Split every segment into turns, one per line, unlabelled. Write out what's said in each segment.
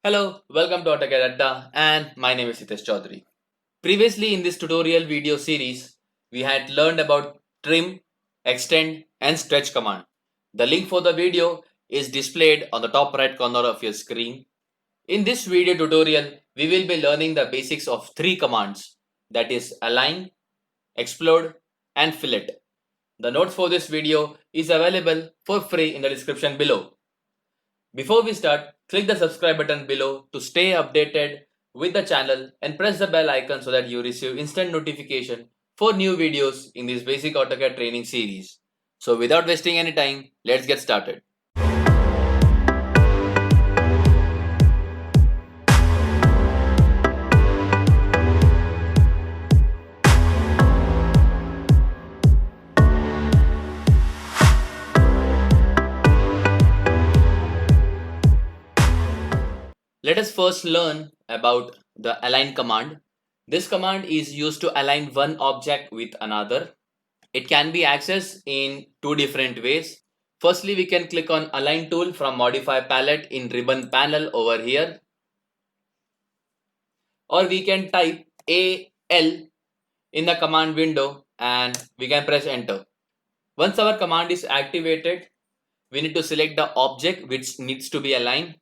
Hello, welcome to AutoCAD Adda and my name is Hitesh Chaudhary. Previously in this tutorial video series, we had learned about trim, extend and stretch command. The link for the video is displayed on the top right corner of your screen. In this video tutorial, we will be learning the basics of three commands, that is align, explode and fillet. The notes for this video is available for free in the description below. Before we start, click the subscribe button below to stay updated with the channel and press the bell icon so that you receive instant notification for new videos in this basic AutoCAD training series. So without wasting any time, let's get started. Let us first learn about the align command. This command is used to align one object with another. It can be accessed in two different ways. Firstly, we can click on align tool from modify palette in ribbon panel over here, or we can type AL in the command window and we can press enter. Once our command is activated, we need to select the object which needs to be aligned.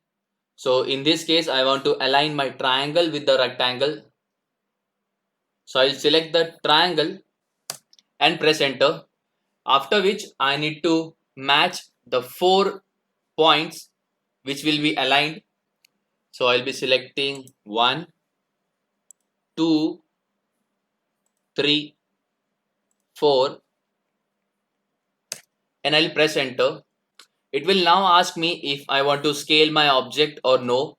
So in this case, I want to align my triangle with the rectangle. So I'll select the triangle and press enter. After which I need to match the 4 points which will be aligned. So I'll be selecting 1, 2, 3, 4 and I'll press enter. It will now ask me if I want to scale my object or no.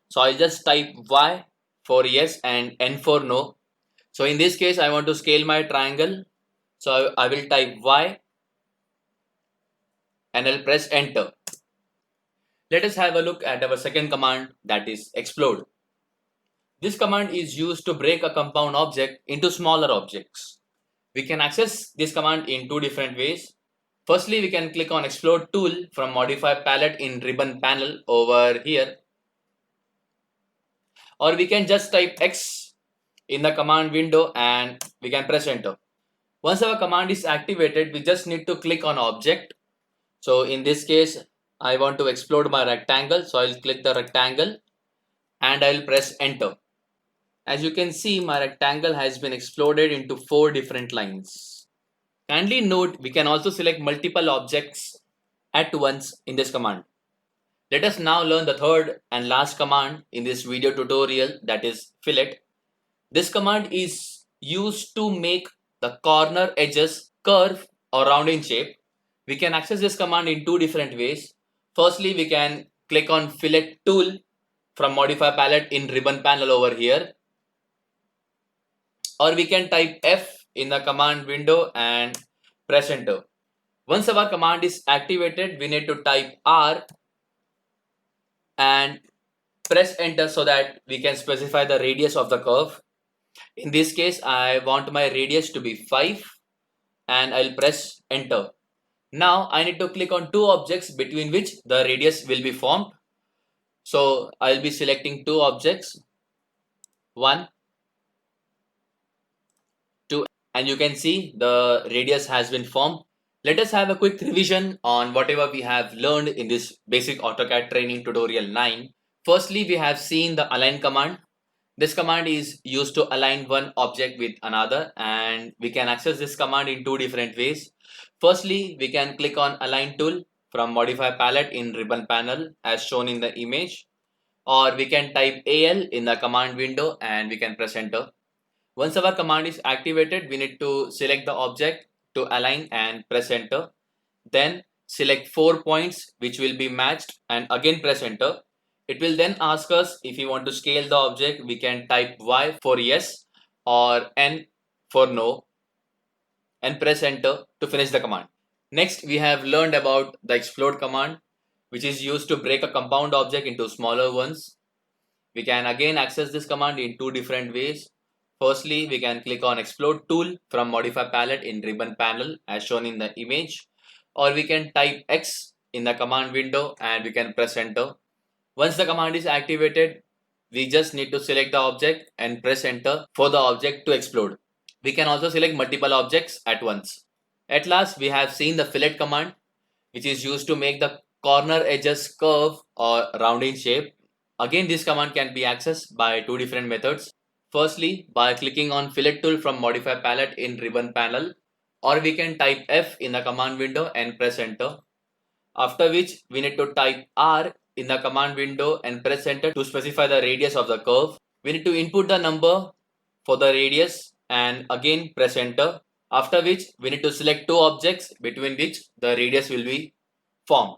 So I'll just type Y for yes and N for no. So in this case, I want to scale my triangle. So I will type Y and I'll press enter. Let us have a look at our second command, that is explode. This command is used to break a compound object into smaller objects. We can access this command in two different ways. Firstly, we can click on explode tool from modify palette in ribbon panel over here. Or we can just type X in the command window and we can press enter. Once our command is activated, we just need to click on object. So in this case, I want to explode my rectangle. So I'll click the rectangle and I'll press enter. As you can see, my rectangle has been exploded into 4 different lines. Kindly note, we can also select multiple objects at once in this command. Let us now learn the third and last command in this video tutorial, that is fillet. This command is used to make the corner edges curve or round in shape. We can access this command in two different ways. Firstly, we can click on fillet tool from modify palette in ribbon panel over here. Or we can type F in the command window and press enter. Once our command is activated, we need to type R and press enter so that we can specify the radius of the curve. In this case, I want my radius to be 5 and I'll press enter. Now I need to click on two objects between which the radius will be formed. So I'll be selecting two objects, 1, 2, and you can see the radius has been formed. Let us have a quick revision on whatever we have learned in this basic AutoCAD training tutorial 9. Firstly, we have seen the align command. This command is used to align one object with another and we can access this command in two different ways. Firstly, we can click on align tool from modify palette in ribbon panel as shown in the image, or we can type AL in the command window and we can press enter. Once our command is activated, we need to select the object to align and press enter. Then select 4 points which will be matched and again press enter. It will then ask us if we want to scale the object. We can type Y for yes or N for no and press enter to finish the command. Next, we have learned about the explode command, which is used to break a compound object into smaller ones. We can again access this command in two different ways. Firstly, we can click on explode tool from modify palette in ribbon panel as shown in the image, or we can type X in the command window and we can press enter. Once the command is activated, we just need to select the object and press enter for the object to explode. We can also select multiple objects at once. At last, we have seen the fillet command, which is used to make the corner edges curve or round in shape. Again, this command can be accessed by two different methods. Firstly, by clicking on fillet tool from modify palette in ribbon panel, or we can type F in the command window and press enter. After which, we need to type R in the command window and press enter to specify the radius of the curve. We need to input the number for the radius and again press enter. After which, we need to select two objects between which the radius will be formed.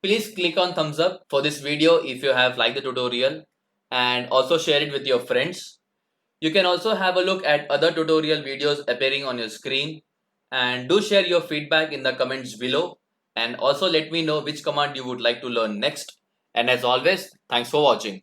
Please click on thumbs up for this video if you have liked the tutorial, and also share it with your friends. You can also have a look at other tutorial videos appearing on your screen, and do share your feedback in the comments below, and also let me know which command you would like to learn next. And as always, thanks for watching.